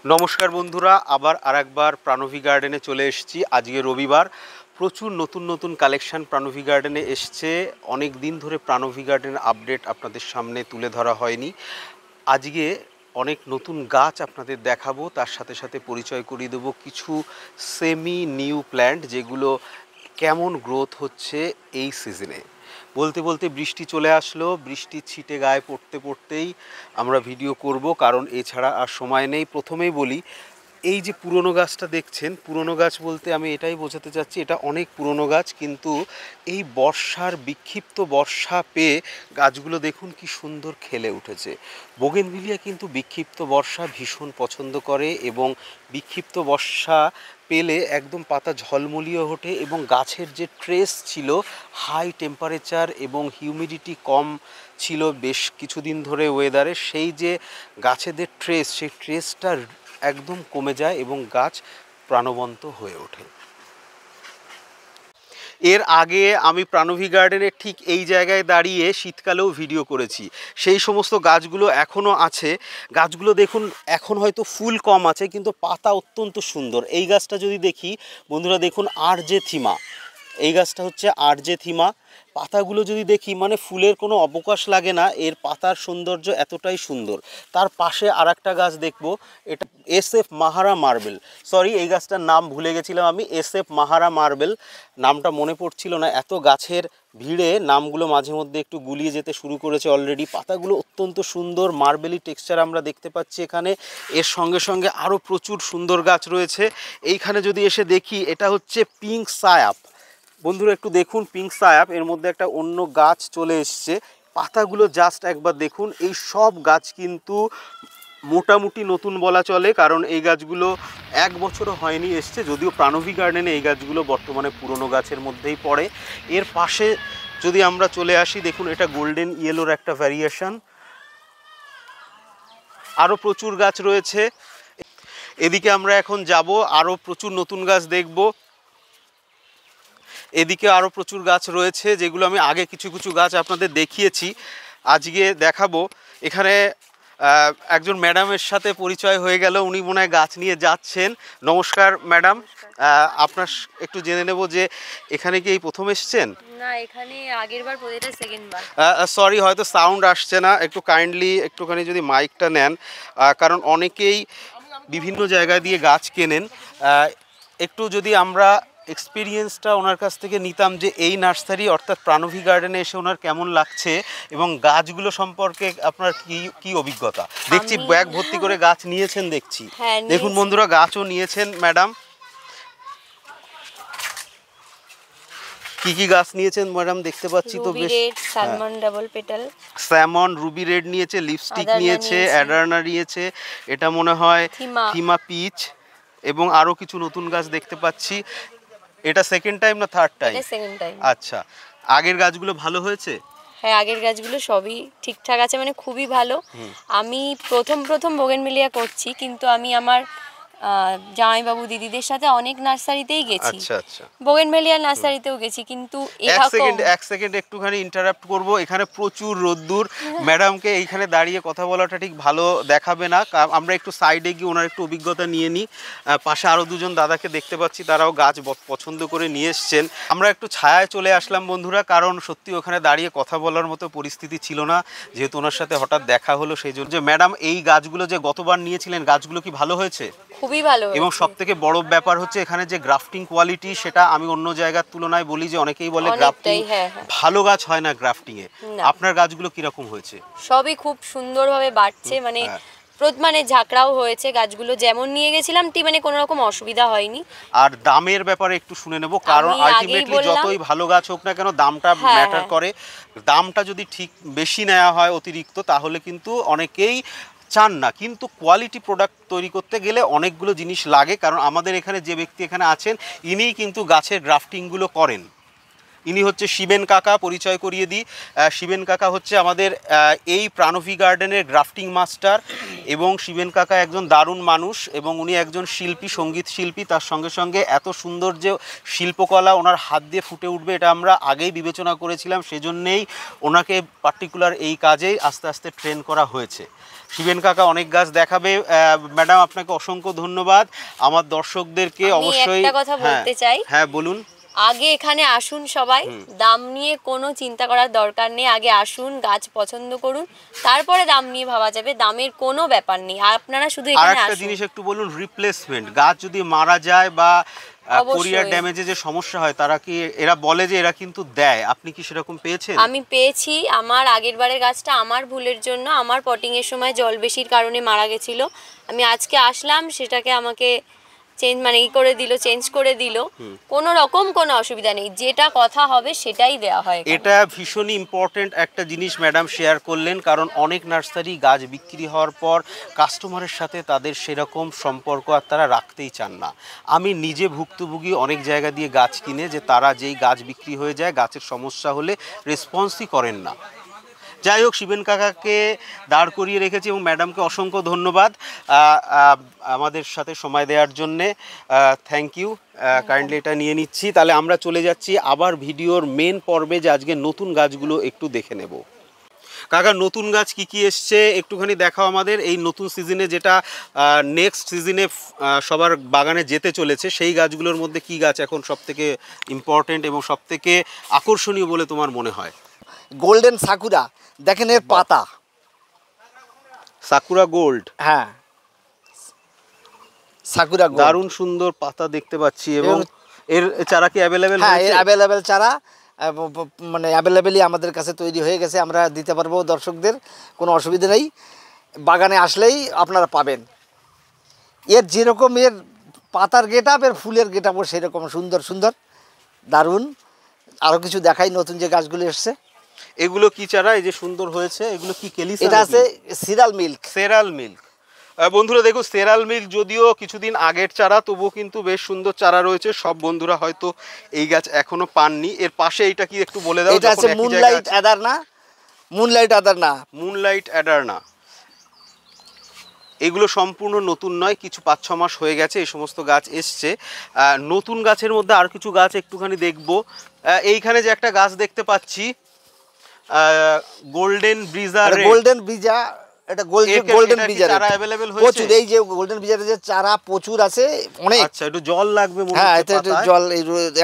নমস্কার বন্ধুরা, আবার আরেকবার প্রাণভী গার্ডেনে চলে এসেছি। আজকে রবিবার, প্রচুর নতুন নতুন কালেকশন প্রাণভী গার্ডেনে এসছে। অনেক দিন ধরে প্রাণভী গার্ডেনের আপডেট আপনাদের সামনে তুলে ধরা হয়নি। আজকে অনেক নতুন গাছ আপনাদের দেখাবো, তার সাথে সাথে পরিচয় করিয়ে দেবো কিছু সেমি নিউ প্ল্যান্ট যেগুলো কেমন গ্রোথ হচ্ছে এই সিজনে। বলতে বলতে বৃষ্টি চলে আসলো, বৃষ্টির ছিটে গায়ে পড়তে পড়তেই আমরা ভিডিও করব, কারণ এছাড়া আর সময় নেই। প্রথমেই বলি, এই যে পুরনো গাছটা দেখছেন, পুরনো গাছ বলতে আমি এটাই বোঝাতে চাচ্ছি, এটা অনেক পুরনো গাছ, কিন্তু এই বর্ষার বিক্ষিপ্ত বর্ষা পেয়ে গাছগুলো দেখুন কি সুন্দর খেলে উঠেছে। বোগেনভিলিয়া কিন্তু বিক্ষিপ্ত বর্ষা ভীষণ পছন্দ করে এবং বিক্ষিপ্ত বর্ষা পেলে একদম পাতা ঝলমলিয়ে ওঠে এবং গাছের যে ট্রেস ছিল, হাই টেম্পারেচার এবং হিউমিডিটি কম ছিল বেশ কিছুদিন ধরে ওয়েদারে, সেই যে গাছেদের ট্রেস, সেই ট্রেসটা একদম কমে যায় এবং গাছ প্রাণবন্ত হয়ে ওঠে। এর আগে আমি প্রাণভী গার্ডেনের ঠিক এই জায়গায় দাঁড়িয়ে শীতকালেও ভিডিও করেছি। সেই সমস্ত গাছগুলো এখনও আছে। গাছগুলো দেখুন, এখন হয়তো ফুল কম আছে কিন্তু পাতা অত্যন্ত সুন্দর। এই গাছটা যদি দেখি বন্ধুরা, দেখুন আরজে থিমা, এই গাছটা হচ্ছে আরজে থিমা। পাতাগুলো যদি দেখি, মানে ফুলের কোনো অবকাশ লাগে না, এর পাতার সৌন্দর্য এতটাই সুন্দর। তার পাশে আর একটা গাছ দেখব, এটা SF মাহারা মার্বেল। সরি, এই গাছটার নাম ভুলে গেছিলাম আমি, SF মাহারা মার্বেল, নামটা মনে পড়ছিল না। এত গাছের ভিড়ে নামগুলো মাঝে মধ্যে একটু গুলিয়ে যেতে শুরু করেছে অলরেডি। পাতাগুলো অত্যন্ত সুন্দর, মার্বেলি টেক্সচার আমরা দেখতে পাচ্ছি এখানে। এর সঙ্গে সঙ্গে আরও প্রচুর সুন্দর গাছ রয়েছে। এইখানে যদি এসে দেখি, এটা হচ্ছে পিঙ্ক সায়াপ। বন্ধুরা একটু দেখুন, পিঙ্ক সায়াপ, এর মধ্যে একটা অন্য গাছ চলে এসছে। পাতাগুলো জাস্ট একবার দেখুন। এই সব গাছ কিন্তু মোটামুটি নতুন বলা চলে, কারণ এই গাছগুলো এক বছরও হয়নি এসছে, যদিও প্রাণভী গার্ডেনে এই গাছগুলো বর্তমানে পুরনো গাছের মধ্যেই পড়ে। এর পাশে যদি আমরা চলে আসি, দেখুন এটা গোল্ডেন ইয়েলোর একটা ভ্যারিয়েশন। আরও প্রচুর গাছ রয়েছে। এদিকে আমরা এখন যাব, আরও প্রচুর নতুন গাছ দেখব। এদিকে আরও প্রচুর গাছ রয়েছে যেগুলো আমি আগে কিছু কিছু গাছ আপনাদের দেখিয়েছি, আজকে দেখাবো। এখানে একজন ম্যাডামের সাথে পরিচয় হয়ে গেল, উনি মনে হয় গাছ নিয়ে যাচ্ছেন। নমস্কার ম্যাডাম, আপনার একটু জেনে নেব যে এখানে কি এই প্রথম এসছেন? না, এখানে আগের বার, এটা সেকেন্ড বার। সরি, হয়তো সাউন্ড আসছে না, একটু কাইন্ডলি একটুখানি যদি মাইকটা নেন, কারণ অনেকেই বিভিন্ন জায়গা দিয়ে গাছ কেনেন। একটু যদি আমরা এক্সপিরিয়েন্সটা ওনার কাছ থেকে নিতাম যে এই নার্সারি অর্থাৎ প্রাণভী গার্ডেনে এসে ওনার কেমন লাগছে এবং গাছগুলো সম্পর্কে আপনার কি কি অভিজ্ঞতা। দেখছি ব্যাগ ভর্তি করে গাছ নিয়েছেন দেখছি। দেখুন বন্ধুরা, গাছও নিয়েছেন ম্যাডাম। কি কি গাছ নিয়েছেন ম্যাডাম দেখতে পাচ্ছি তো বেশ। Salmon double petal, salmon, Ruby red নিয়েছে, লিপস্টিক নিয়েছে, অ্যাডার্না নিয়েছে, এটা মনে হয় থিমা পিচ, এবং আরও কিছু নতুন গাছ দেখতে পাচ্ছি। এটা সেকেন্ড টাইম না থার্ড টাইম? এটা সেকেন্ড টাইম। আচ্ছা, আগের গাছগুলো ভালো হয়েছে? হ্যাঁ, আগের গাছগুলো সবই ঠিকঠাক আছে, মানে খুবই ভালো। আমি প্রথম বোগেনভিলিয়া করছি, কিন্তু আমি আমার জামাইবাবু দিদিদের সাথে অনেক নার্সারিতেই গেছি। আচ্ছা আচ্ছা, বোগেনভিলিয়া নার্সারিতেও গেছি, কিন্তু এক সেকেন্ড একটুখানি ইন্টারাপ্ট করব। এখানে প্রচুর রোদ্দুর, ম্যাডামকে এইখানে দাঁড়িয়ে কথা বলাটা ঠিক ভালো দেখাবে না। আমরা একটু সাইডে গিয়ে ওনার একটু অভিজ্ঞতা নিয়ে নিই। পাশে আরও দুজন দাদাকে দেখতে পাচ্ছি, তারাও গাছ পছন্দ করে নিয়ে এসছেন। আমরা একটু ছায়ায় চলে আসলাম বন্ধুরা, কারণ সত্যি ওখানে দাঁড়িয়ে কথা বলার মতো পরিস্থিতি ছিল না, যেহেতু ওনার সাথে হঠাৎ দেখা হলো সেই জন্য। যে ম্যাডাম, এই গাছগুলো যে গতবার নিয়েছিলেন, গাছগুলো কি ভালো হয়েছে? খুবই ভালো। এবং সব থেকে বড় ব্যাপার হচ্ছে এখানে যে গ্রাফটিং কোয়ালিটি, সেটা আমি অন্য জায়গার তুলনায় বলি যে অনেকেই বলে গ্রাফটিং ভালো গাছ হয় না গ্রাফটিং এ। আপনার গাছগুলো কিরকম হয়েছে? সবই খুব সুন্দরভাবে বাড়ছে, মানে ঝাঁকড়াও হয়েছে। গাছগুলো যেমন নিয়ে গেছিলাম মানে কোনো রকম অসুবিধা হয়নি। আর দামের ব্যাপারে একটু শুনে নেব, কারণ আলটিমেটলি যতই ভালো গাছ হোক না কেন, দামটা ম্যাটার করে। দামটা যদি ঠিক বেশি নেওয়া হয় অতিরিক্ত, তাহলে কিন্তু অনেকেই চান না, কিন্তু কোয়ালিটি প্রোডাক্ট তৈরি করতে গেলে অনেকগুলো জিনিস লাগে। কারণ আমাদের এখানে যে ব্যক্তি এখানে আছেন, ইনিই কিন্তু গাছের গ্রাফটিংগুলো করেন। ইনি হচ্ছে শিবেন কাকা, পরিচয় করিয়ে দিই। শিবেন কাকা হচ্ছে আমাদের এই প্রাণভী গার্ডেনের গ্রাফটিং মাস্টার, এবং শিবেন কাকা একজন দারুণ মানুষ এবং উনি একজন শিল্পী, সঙ্গীত শিল্পী। তার সঙ্গে সঙ্গে এত সুন্দর যে শিল্পকলা ওনার হাত দিয়ে ফুটে উঠবে, এটা আমরা আগেই বিবেচনা করেছিলাম, সেজন্যেই ওনাকে পার্টিকুলার এই কাজেই আস্তে আস্তে ট্রেন করা হয়েছে। শিবেন কাকা অনেক গাছ দেখাবে। ম্যাডাম আপনাকে অসংখ্য ধন্যবাদ। আমার দর্শকদেরকে আমি অবশ্যই একটা কথা বলতে চাই। হ্যাঁ বলুন। আগে এখানে আসুন সবাই, দাম নিয়ে কোনো চিন্তা করার দরকার নেই। আগে আসুন, গাছ পছন্দ করুন, তারপরে দাম নিয়ে ভাবা যাবে। দামের কোনো ব্যাপার নেই, আপনারা শুধু আর এখানে একটা আসুন। জিনিস একটু বলুন, রিপ্লেসমেন্ট গাছ যদি মারা যায় বা কোরিয়ার অবশ্যই। ড্যামেজে যে সমস্যা হয়, তারা কি এরা বলে যে এরা কিন্তু দেয়, আপনি কি সেরকম পেয়েছেন? আমি পেয়েছি। আমার আগের বারের গাছটা আমার ভুলের জন্য, আমার পটিং এর সময় জল বেশির কারণে মারা গেছিল। আমি আজকে আসলাম, সেটাকে আমাকে চেঞ্জ করে দিল। কোনো রকম কোনো অসুবিধা নেই, যেটা কথা হবে সেটাই দেওয়া হয় এখানে। এটা ভীষণই ইম্পর্টেন্ট একটা জিনিস ম্যাডাম শেয়ার করলেন, কারণ অনেক নার্সারি গাছ বিক্রি হওয়ার পর কাস্টমারের সাথে তাদের সেরকম সম্পর্ক আর তারা রাখতেই চান না। আমি নিজে ভুক্তভোগী অনেক জায়গা দিয়ে গাছ কিনে, যে তারা যেই গাছ বিক্রি হয়ে যায়, গাছের সমস্যা হলে রেসপন্সই করেন না। যাই হোক, শিবেন কাকাকে দাঁড় করিয়ে রেখেছি এবং ম্যাডামকে অসংখ্য ধন্যবাদ আমাদের সাথে সময় দেওয়ার জন্যে। Thank you. কাইন্ডলি এটা নিয়ে নিচ্ছি। তাহলে আমরা চলে যাচ্ছি আবার ভিডিওর মেন পর্বে, যে আজকে নতুন গাছগুলো একটু দেখে নেব। কাকা, নতুন গাছ কি কি এসছে একটুখানি দেখাও আমাদের। এই নতুন সিজনে, যেটা নেক্সট সিজনে সবার বাগানে যেতে চলেছে, সেই গাছগুলোর মধ্যে কি গাছ এখন সবথেকে ইম্পর্টেন্ট এবং সবথেকে আকর্ষণীয় বলে তোমার মনে হয়? গোল্ডেন সাকুরা, দেখেন এর পাতা, সাকুরা গোল্ড। হ্যাঁ সাকুরা গোল্ড, দারুণ সুন্দর পাতা দেখতে পাচ্ছি। এবং এর চারা কি অ্যাভেলেবেল? হ্যাঁ এর অ্যাভেলেবেল চারা মানে অ্যাভেলেবেলই আমাদের কাছে তৈরি হয়ে গেছে, আমরা দিতে পারবো দর্শকদের, কোনো অসুবিধা নেই। বাগানে আসলেই আপনারা পাবেন। এর যেরকম এর পাতার গেট আপ, এর ফুলের গেট আপও সেরকম সুন্দর সুন্দর, দারুণ। আরও কিছু দেখাই, নতুন যে গাছগুলো এসছে। এগুলো কি চারা? এই যে সুন্দর হয়েছে, এগুলো কি কেলিসা? এটা আছে সিরাল মিল্ক। Cereal milk. বন্ধুরা দেখো, সেরাল মিল্ক যদিও কিছুদিন আগের চারা, তবুও কিন্তু বেশ সুন্দর চারা রয়েছে। সব বন্ধুরা হয়তো এই গাছ এখনো পাননি। এর পাশে এটা কি একটু বলে দাও। এটা আছে মুনলাইট অ্যাডারনা। মুনলাইট অ্যাডারনা, মুনলাইট অ্যাডারনা। এগুলো সম্পূর্ণ নতুন নয়, কিছু 5-6 মাস হয়ে গেছে এই সমস্ত গাছ এসছে। নতুন গাছের মধ্যে আর কিছু গাছ একটুখানি দেখবো। এইখানে যে একটা গাছ দেখতে পাচ্ছি, গোল্ডেন ব্রিজা। গোল্ডেন ব্রিজা, এটা গোল্ডেন ব্রিজার চারা अवेलेबल হয়েছে প্রচুর। এই যে গোল্ডেন ব্রিজারের যে চারা প্রচুর আছে, অনেক। আচ্ছা, একটু জল লাগবে মনে হ্যাঁ, হচ্ছে। এতে একটু জল,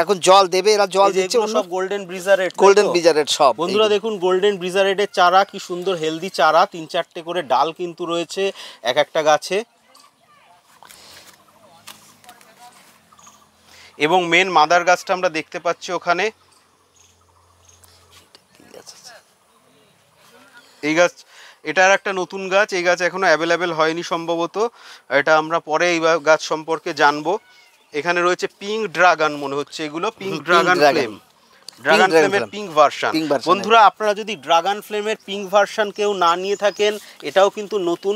এখন জল দেবে, এরা জল দিচ্ছে। সব গোল্ডেন ব্রিজারেট, গোল্ডেন ব্রিজারের সব। বন্ধুরা দেখুন, গোল্ডেন ব্রিজারেটের চারা কি সুন্দর হেলদি চারা। 3-4টে করে ডাল কিন্তু রয়েছে এক একটা গাছে। এবং মেন মাদার গাছটা আমরা দেখতে পাচ্ছি ওখানে। এই গাছ, এটার একটা নতুন গাছ। এই গাছ এখনো অ্যাভেলেবেল হয়নি সম্ভবত, এটা আমরা পরে এই গাছ সম্পর্কে জানবো। এখানে রয়েছে পিঙ্ক ড্রাগন, মনে হচ্ছে এগুলো পিঙ্ক ড্রাগন ফ্লেম। ড্রাগন ফ্লেমের পিঙ্ক ভার্সন। বন্ধুরা, আপনারা যদি ড্রাগন ফ্লেমের পিঙ্ক ভার্সন কেউ না নিয়ে থাকেন, এটাও কিন্তু নতুন।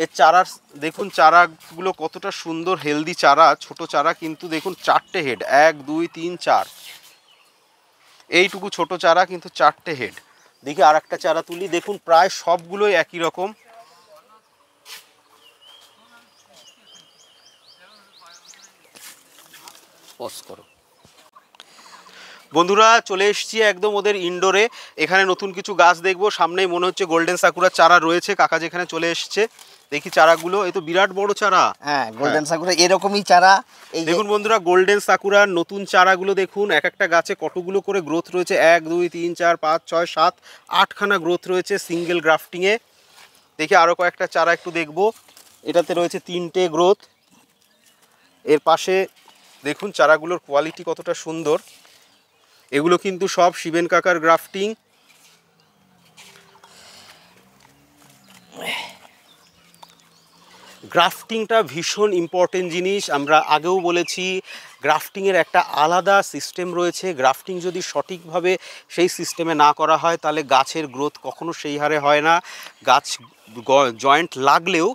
এর চারা দেখুন, চারাগুলো কতটা সুন্দর হেলদি চারা, ছোট চারা কিন্তু দেখুন 4টে হেড, 1 2 3 4, এইটুকু ছোট চারা কিন্তু 4টে হেড। দেখি আর একটা চারা তুলি, দেখুন প্রায় সবগুলোই একই রকম। পজ করো। বন্ধুরা, চলে এসেছি একদম ওদের ইনডোরে। এখানে নতুন কিছু গাছ দেখবো। সামনেই মনে হচ্ছে গোল্ডেন সাকুরার চারা রয়েছে। কাকা যেখানে চলে এসছে, দেখি চারাগুলো। এই তো বিরাট বড় চারা। হ্যাঁ, গোল্ডেন সাকুরা এরকমই চারা। এই দেখুন বন্ধুরা, গোল্ডেন সাকুরার নতুন চারাগুলো দেখুন। এক একটা গাছে কতগুলো করে গ্রোথ রয়েছে, 1 2 3 4 5 6 7 8খানা গ্রোথ রয়েছে সিঙ্গেল গ্রাফটিংয়ে। দেখি আরও কয়েকটা চারা একটু দেখবো। এটাতে রয়েছে 3টে গ্রোথ। এর পাশে দেখুন চারাগুলোর কোয়ালিটি কতটা সুন্দর। এগুলো কিন্তু সব শিবেন কাকার গ্রাফটিং। গ্রাফটিংটা ভীষণ ইম্পর্টেন্ট জিনিস। আমরা আগেও বলেছি, গ্রাফটিংয়ের একটা আলাদা সিস্টেম রয়েছে। গ্রাফটিং যদি সঠিকভাবে সেই সিস্টেমে না করা হয়, তাহলে গাছের গ্রোথ কখনো সেই হারে হয় না। গাছ জয়েন্ট লাগলেও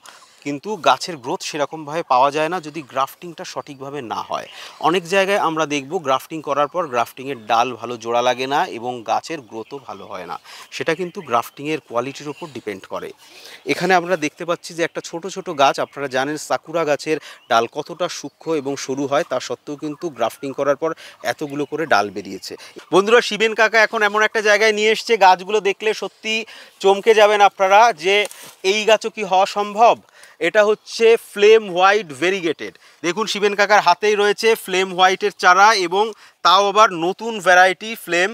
কিন্তু গাছের গ্রোথ সেরকমভাবে পাওয়া যায় না যদি গ্রাফটিংটা সঠিকভাবে না হয়। অনেক জায়গায় আমরা দেখব গ্রাফটিং করার পর গ্রাফটিংয়ের ডাল ভালো জোড়া লাগে না এবং গাছের গ্রোথও ভালো হয় না, সেটা কিন্তু গ্রাফটিংয়ের কোয়ালিটির উপর ডিপেন্ড করে। এখানে আমরা দেখতে পাচ্ছি যে একটা ছোট ছোট গাছ, আপনারা জানেন সাকুরা গাছের ডাল কতটা সূক্ষ্ম এবং সরু হয়, তা সত্ত্বেও কিন্তু গ্রাফটিং করার পর এতগুলো করে ডাল বেরিয়েছে। বন্ধুরা, শিবেন কাকা এখন এমন একটা জায়গায় নিয়ে এসছে, গাছগুলো দেখলে সত্যি চমকে যাবেন আপনারা যে এই গাছও কি হওয়া সম্ভব। এটা হচ্ছে ফ্লেম হোয়াইট ভেরিগেটেড। দেখুন শিবেন কাকার হাতেই রয়েছে ফ্লেম হোয়াইটের চারা, এবং তাও আবার নতুন ভ্যারাইটি ফ্লেম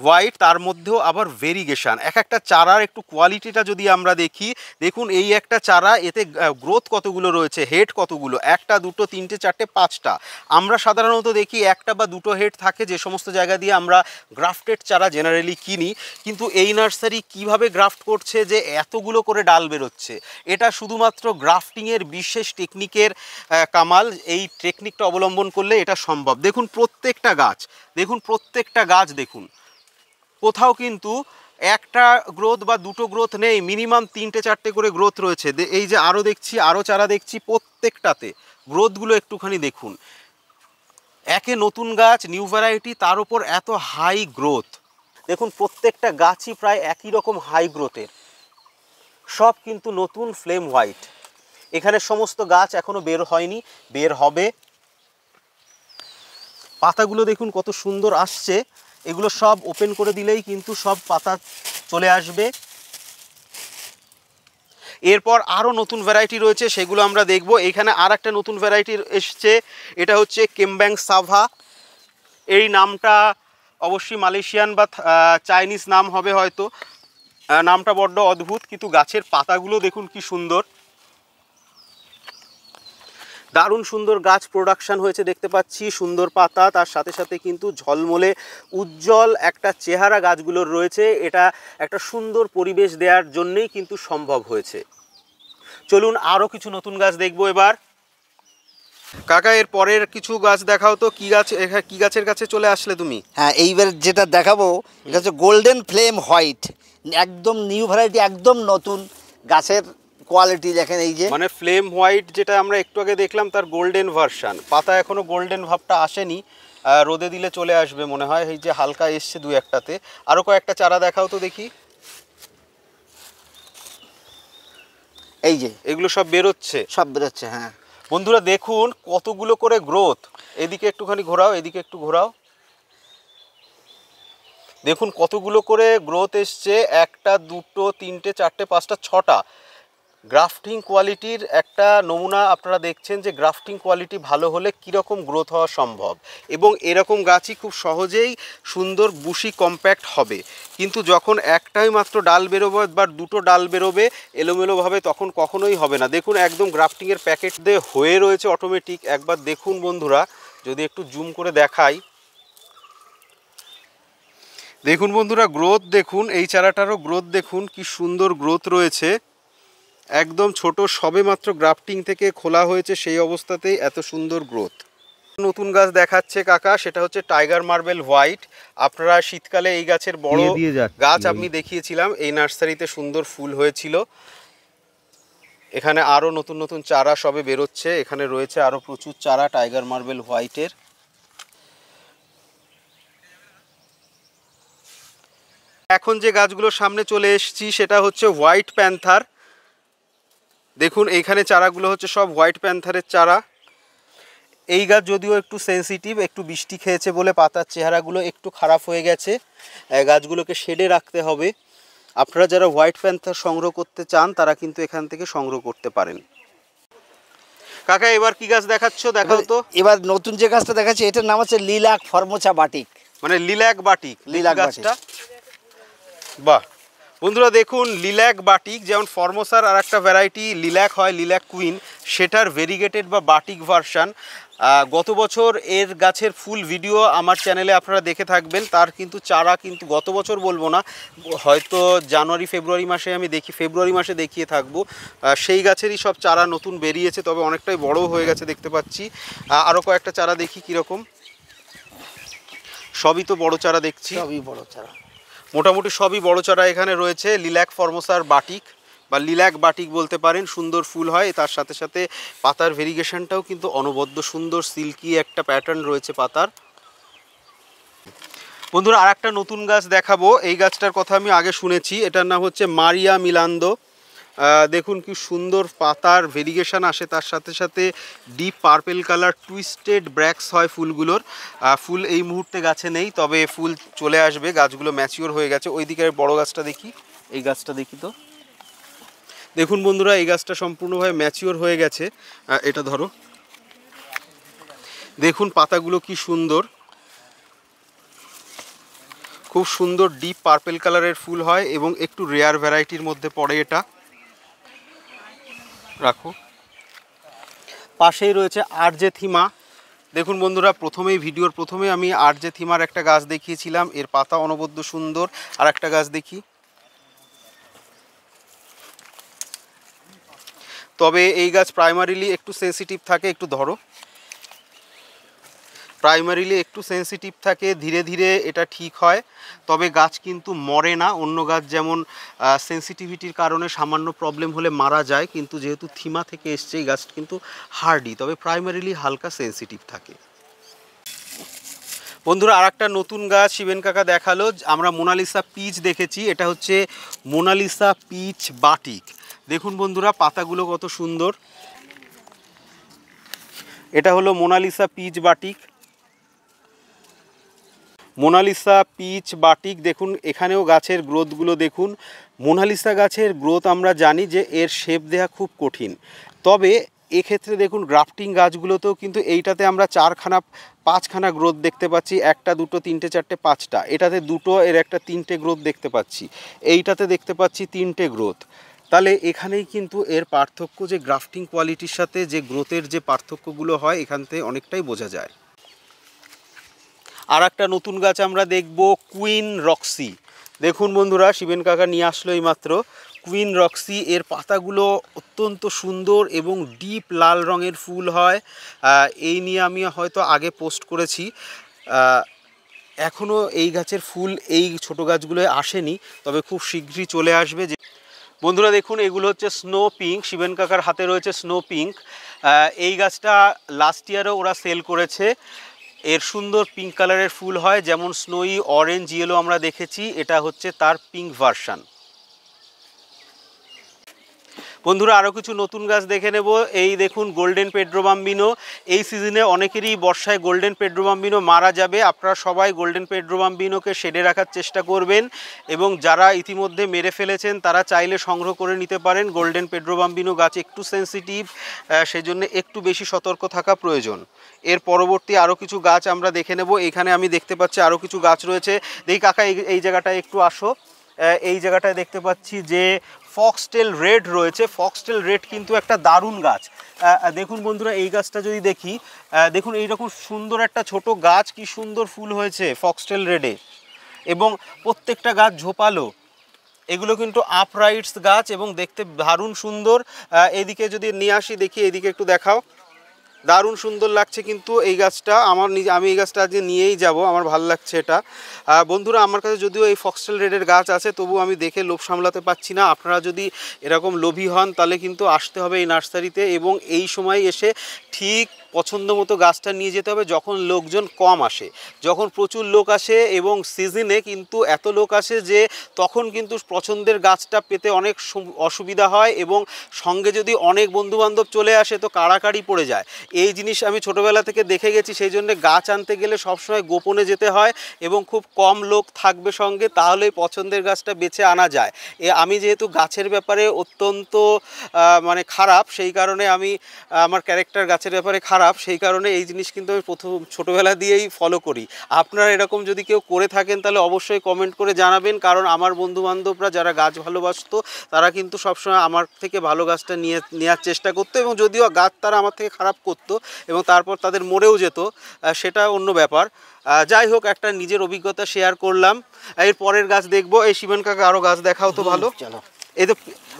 হোয়াইট, তার মধ্যেও আবার ভেরিগেশন। এক একটা চারার একটু কোয়ালিটিটা যদি আমরা দেখি, দেখুন এই একটা চারা, এতে গ্রোথ কতগুলো রয়েছে, হেড কতগুলো, একটা দুটো তিনটে চারটে পাঁচটা। আমরা সাধারণত দেখি একটা বা দুটো হেড থাকে যে সমস্ত জায়গা দিয়ে আমরা গ্রাফটেড চারা জেনারেলি কিনি, কিন্তু এই নার্সারি কিভাবে গ্রাফট করছে যে এতগুলো করে ডাল বেরোচ্ছে, এটা শুধুমাত্র গ্রাফটিংয়ের বিশেষ টেকনিকের কামাল। এই টেকনিকটা অবলম্বন করলে এটা সম্ভব। দেখুন প্রত্যেকটা গাছ, দেখুন প্রত্যেকটা গাছ, দেখুন কোথাও কিন্তু একটা গ্রোথ বা দুটো গ্রোথ নেই, মিনিমাম তিনটে চারটে করে গ্রোথ রয়েছে। এই যে আরও দেখছি, আরও চারা দেখছি, প্রত্যেকটাতে গ্রোথগুলো একটুখানি দেখুন। একে নতুন গাছ, নিউ ভ্যারাইটি, তার উপর এত হাই গ্রোথ। দেখুন প্রত্যেকটা গাছই প্রায় একই রকম হাই গ্রোথের, সব কিন্তু নতুন ফ্লেম হোয়াইট। এখানে সমস্ত গাছ এখনো বের হয়নি, বের হবে। পাতাগুলো দেখুন কত সুন্দর আসছে, এগুলো সব ওপেন করে দিলেই কিন্তু সব পাতা চলে আসবে। এরপর আরও নতুন ভ্যারাইটি রয়েছে, সেগুলো আমরা দেখব। এখানে আর একটা নতুন ভ্যারাইটি এসছে, এটা হচ্ছে কেমব্যাং সাভা। এই নামটা অবশ্যই মালয়েশিয়ান বা চাইনিজ নাম হবে হয়তো, নামটা বড্ড অদ্ভুত, কিন্তু গাছের পাতাগুলো দেখুন কি সুন্দর, দারুণ সুন্দর গাছ প্রোডাকশান হয়েছে দেখতে পাচ্ছি, সুন্দর পাতা, তার সাথে সাথে কিন্তু ঝলমলে উজ্জ্বল একটা চেহারা গাছগুলোর রয়েছে। এটা একটা সুন্দর পরিবেশ দেওয়ার জন্যেই কিন্তু সম্ভব হয়েছে। চলুন আরও কিছু নতুন গাছ দেখবো এবার। কাকা এর পরের কিছু গাছ দেখাও তো, কি গাছ, কি গাছের কাছে চলে আসলে তুমি? হ্যাঁ, এইবার যেটা দেখাবো এটা হচ্ছে গোল্ডেন ফ্লেম হোয়াইট, একদম নিউ ভ্যারাইটি, একদম নতুন গাছের কোয়ালিটি দেখেন। এই যে মানে ফ্লেম হোয়াইট যেটা আমরা একটু আগে দেখলাম তার গোল্ডেন ভার্সন, পাতা এখনো গোল্ডেন ভাবটা আসেনি, রোদে দিলে চলে আসবে মনে হয়। এই যে হালকা এসছে দু একটাতে। আরও কয়েকটা চারা দেখাও তো দেখি। এই যে এগুলো সব বেরোচ্ছে, সব বেরোচ্ছে। হ্যাঁ বন্ধুরা দেখুন কতগুলো করে গ্রোথ। এদিকে একটুখানি ঘোরাও, এদিকে একটু ঘোরাও, দেখুন কতগুলো করে গ্রোথ এসছে, একটা দুটো তিনটে চারটে পাঁচটা ছটা। গ্রাফটিং কোয়ালিটির একটা নমুনা আপনারা দেখছেন যে গ্রাফটিং কোয়ালিটি ভালো হলে কীরকম গ্রোথ হওয়া সম্ভব, এবং এরকম গাছই খুব সহজেই সুন্দর বুশি কম্প্যাক্ট হবে। কিন্তু যখন একটাই মাত্র ডাল বেরোবে বা দুটো ডাল বেরোবে এলোমেলোভাবে, তখন কখনোই হবে না। দেখুন একদম গ্রাফটিংয়ের প্যাকেট দিয়ে হয়ে রয়েছে অটোমেটিক। একবার দেখুন বন্ধুরা, যদি একটু জুম করে দেখাই, দেখুন বন্ধুরা গ্রোথ দেখুন, এই চারাটারও গ্রোথ দেখুন কি সুন্দর গ্রোথ রয়েছে। একদম ছোট, সবে মাত্র গ্রাফটিং থেকে খোলা হয়েছে, সেই অবস্থাতেই এত সুন্দর গ্রোথ। নতুন গাছ দেখাচ্ছে কাকা, সেটা হচ্ছে টাইগার মার্বেল হোয়াইট। আপনারা শীতকালে এই গাছের বড় গাছ আমি দেখিয়েছিলাম, এই নার্সারিতে সুন্দর ফুল হয়েছিল। এখানে আরও নতুন নতুন চারা সবে বেরোচ্ছে, এখানে রয়েছে আরও প্রচুর চারা টাইগার মার্বেল হোয়াইটের। এখন যে গাছগুলোর সামনে চলে এসেছি সেটা হচ্ছে হোয়াইট প্যান্থার। দেখুন এইখানে চারাগুলো হচ্ছে সব হোয়াইট প্যান্থারের চারা। এই গাছ যদিও একটু সেনসিটিভ, একটু বৃষ্টি খেয়েছে বলে পাতার চেহারাগুলো একটু খারাপ হয়ে গেছে, গাছগুলোকে শেডে রাখতে হবে। আপনারা যারা হোয়াইট প্যান্থার সংগ্রহ করতে চান তারা কিন্তু এখান থেকে সংগ্রহ করতে পারেন। কাকা এবার কি গাছ দেখাচ্ছ, দেখাও তো। এবার নতুন যে গাছটা দেখাচ্ছি এটার নাম হচ্ছে লিলাক ফর্মোসা বাটিক, মানে লিলাক বাটিক। লিলাক গাছটা বাহ বন্ধুরা দেখুন, লিল্যাক বাটিক, যেমন ফর্মোসার আর একটা ভ্যারাইটি লিল্যাক হয়, লিল্যাক কুইন, সেটার ভেরিগেটেড বা বাটিক ভার্সান। গত বছর এর গাছের ফুল ভিডিও আমার চ্যানেলে আপনারা দেখে থাকবেন। তার কিন্তু চারা কিন্তু গত বছর বলবো না, হয়তো জানুয়ারি ফেব্রুয়ারি মাসে আমি ফেব্রুয়ারি মাসে দেখিয়ে থাকবো। সেই গাছেরই সব চারা নতুন বেরিয়েছে, তবে অনেকটাই বড় হয়ে গেছে দেখতে পাচ্ছি। আরও কয়েকটা চারা দেখি কীরকম। সবই তো বড় চারা দেখছি, সবই বড় চারা, মোটামুটি সবই বড় চারা এখানে রয়েছে। লিল্যাক ফর্মোসার বাটিক বা লিল্যাক বাটিক বলতে পারেন, সুন্দর ফুল হয়। তার সাথে সাথে পাতার ভেরিগেশনটাও কিন্তু অনবদ্য সুন্দর, সিল্কি একটা প্যাটার্ন রয়েছে পাতার। বন্ধুরা আর একটা নতুন গাছ দেখাবো। এই গাছটার কথা আমি আগে শুনেছি, এটার নাম হচ্ছে মারিয়া মিলান্দো। দেখুন কি সুন্দর পাতার ভেরিগেশন আসে, তার সাথে সাথে ডিপ পার্পেল কালার টুইস্টেড ব্র্যাক্স হয় ফুলগুলোর। ফুল এই মুহূর্তে গাছে নেই, তবে ফুল চলে আসবে, গাছগুলো ম্যাচিওর হয়ে গেছে। ওই দিকের বড় গাছটা দেখি, এই গাছটা দেখি তো। দেখুন বন্ধুরা এই গাছটা সম্পূর্ণভাবে ম্যাচিওর হয়ে গেছে। এটা ধরো, দেখুন পাতাগুলো কি সুন্দর, খুব সুন্দর ডিপ পার্পেল কালারের ফুল হয় এবং একটু রেয়ার ভ্যারাইটির মধ্যে পড়ে এটা। রাখো। পাশেই রয়েছে আরজেথিমা। দেখুন বন্ধুরা ভিডিওর প্রথমে আমি আরজেথিমার একটা গাছ দেখিয়েছিলাম, এর পাতা অনবদ্য সুন্দর। আর একটা গাছ দেখি, তবে এই গাছ প্রাইমারিলি একটু সেন্সিটিভ থাকে, একটু ধরো, প্রাইমারিলি একটু সেন্সিটিভ থাকে, ধীরে ধীরে এটা ঠিক হয়। তবে গাছ কিন্তু মরে না, অন্য গাছ যেমন সেন্সিটিভিটির কারণে সামান্য প্রবলেম হলে মারা যায়, কিন্তু যেহেতু থিমা থেকে এসছে এই গাছ কিন্তু হার্ডি, তবে প্রাইমারিলি হালকা সেন্সিটিভ থাকে। বন্ধুরা আর একটা নতুন গাছ শিবেন কাকা দেখালো, আমরা মোনালিসা পিচ দেখেছি, এটা হচ্ছে মোনালিসা পিচ বাটিক। দেখুন বন্ধুরা পাতাগুলো কত সুন্দর, এটা হলো Monalisa peach batik. Monalisa peach batik দেখুন, এখানেও গাছের গ্রোথগুলো দেখুন। মোনালিসা গাছের গ্রোথ আমরা জানি যে এর শেপ দেওয়া খুব কঠিন, তবে এক্ষেত্রে দেখুন গ্রাফটিং গাছগুলোতেও কিন্তু এইটাতে আমরা 4-5খানা গ্রোথ দেখতে পাচ্ছি, 1, 2, 3, 4, 5টা, এটাতে 2, এর একটা 3টে গ্রোথ দেখতে পাচ্ছি, এইটাতে দেখতে পাচ্ছি 3টে গ্রোথ। তাহলে এখানেই কিন্তু এর পার্থক্য, যে গ্রাফটিং কোয়ালিটির সাথে যে গ্রোথের যে পার্থক্যগুলো হয় এখান থেকে অনেকটাই বোঝা যায়। আর একটা নতুন গাছ আমরা দেখব, কুইন রক্সি। দেখুন বন্ধুরা শিবেন কাকা নিয়ে আসলো এইমাত্র কুইন রক্সি। এর পাতাগুলো অত্যন্ত সুন্দর এবং ডিপ লাল রঙের ফুল হয়। এই নিয়ে আমি হয়তো আগে পোস্ট করেছি। এখনও এই গাছের ফুল এই ছোট গাছগুলোয় আসেনি, তবে খুব শীঘ্রই চলে আসবে। যে বন্ধুরা দেখুন এগুলো হচ্ছে স্নো পিঙ্ক, শিবেন কাকার হাতে রয়েছে স্নো পিঙ্ক। এই গাছটা লাস্ট ইয়ারও ওরা সেল করেছে। এর সুন্দর পিঙ্ক কালারের ফুল হয়, যেমন স্নোই অরেঞ্জ ইয়েলো আমরা দেখেছি, এটা হচ্ছে তার পিঙ্ক ভার্সন। বন্ধুরা আরও কিছু নতুন গাছ দেখে নেব। এই দেখুন গোল্ডেন পেড্রো বাম্বিনো। এই সিজনে অনেকেরই বর্ষায় গোল্ডেন পেড্রো বাম্বিনো মারা যাবে, আপনারা সবাই গোল্ডেন পেড্রো বাম্বিনোকে শেডে রাখার চেষ্টা করবেন, এবং যারা ইতিমধ্যে মেরে ফেলেছেন তারা চাইলে সংগ্রহ করে নিতে পারেন। গোল্ডেন পেড্রো বাম্বিনো গাছ একটু সেন্সিটিভ, সেজন্য একটু বেশি সতর্ক থাকা প্রয়োজন। এর পরবর্তী আরও কিছু গাছ আমরা দেখে নেব। এখানে আমি দেখতে পাচ্ছি আরও কিছু গাছ রয়েছে। দেখি কাকা এই জায়গাটায় একটু আসো। এই জায়গাটায় দেখতে পাচ্ছি যে ফক্সটেল রেড রয়েছে। ফক্সটেল রেড কিন্তু একটা দারুণ গাছ। দেখুন বন্ধুরা এই গাছটা যদি দেখি, দেখুন এইরকম সুন্দর একটা ছোট গাছ, কি সুন্দর ফুল হয়েছে ফক্সটেল রেডে, এবং প্রত্যেকটা গাছ ঝোপালো। এগুলো কিন্তু আপরাইটস গাছ এবং দেখতে দারুণ সুন্দর। এদিকে যদি নিয়ে আসি, দেখি এদিকে একটু দেখাও, দারুণ সুন্দর লাগছে কিন্তু এই গাছটা। আমি এই গাছটা আজকে নিয়েই যাব, আমার ভালো লাগছে এটা। বন্ধুরা আমার কাছে যদিও এই ফক্সটেল রেডের গাছ আছে, তবু আমি দেখে লোভ সামলাতে পারছি না। আপনারা যদি এরকম লোভী হন তাহলে কিন্তু আসতে হবে এই নার্সারিতে, এবং এই সময় এসে ঠিক পছন্দ মতো গাছটা নিয়ে যেতে হবে যখন লোকজন কম আসে। যখন প্রচুর লোক আসে এবং সিজনে কিন্তু এত লোক আসে যে তখন কিন্তু পছন্দের গাছটা পেতে অনেক অসুবিধা হয়, এবং সঙ্গে যদি অনেক বন্ধুবান্ধব চলে আসে তো কাড়াকাড়ি পড়ে যায়। এই জিনিস আমি ছোটোবেলা থেকে দেখে গেছি, সেই জন্য গাছ আনতে গেলে সবসময় গোপনে যেতে হয় এবং খুব কম লোক থাকবে সঙ্গে, তাহলেই পছন্দের গাছটা বেছে আনা যায়। আমি যেহেতু গাছের ব্যাপারে অত্যন্ত মানে খারাপ, সেই কারণে আমার ক্যারেক্টার গাছের ব্যাপারে খারাপ, সেই কারণে এই জিনিস কিন্তু আমি ছোটোবেলা দিয়েই ফলো করি। আপনারা এরকম যদি কেউ করে থাকেন তাহলে অবশ্যই কমেন্ট করে জানাবেন, কারণ আমার বন্ধুবান্ধবরা যারা গাছ ভালোবাসতো তারা কিন্তু সবসময় আমার থেকে ভালো গাছটা নেওয়ার চেষ্টা করতো, এবং যদিও গাছ তারা আমার থেকে খারাপ করতো এবং তারপর তাদের মরেও যেত, সেটা অন্য ব্যাপার। যাই হোক, একটা নিজের অভিজ্ঞতা শেয়ার করলাম। এর পরের গাছ দেখবো। এই শিবেন কাকা আরও গাছ দেখাও তো ভালো। এই তো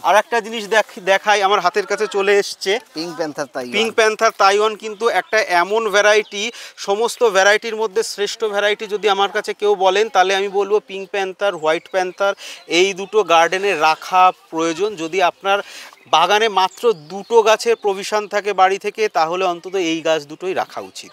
আর একটা জিনিস দেখাই, আমার হাতের কাছে চলে এসছে পিঙ্ক প্যান্থার তাই পিঙ্ক প্যান্থার তাইওয়ান, কিন্তু একটা এমন ভ্যারাইটি, সমস্ত ভ্যারাইটির মধ্যে শ্রেষ্ঠ ভ্যারাইটি যদি আমার কাছে কেউ বলেন তাহলে আমি বলবো পিঙ্ক প্যান্থার, হোয়াইট প্যান্থার, এই দুটো গার্ডেনে রাখা প্রয়োজন। যদি আপনার বাগানে মাত্র দুটো গাছের প্রভিশন থাকে বাড়ি থেকে, তাহলে অন্তত এই গাছ দুটোই রাখা উচিত।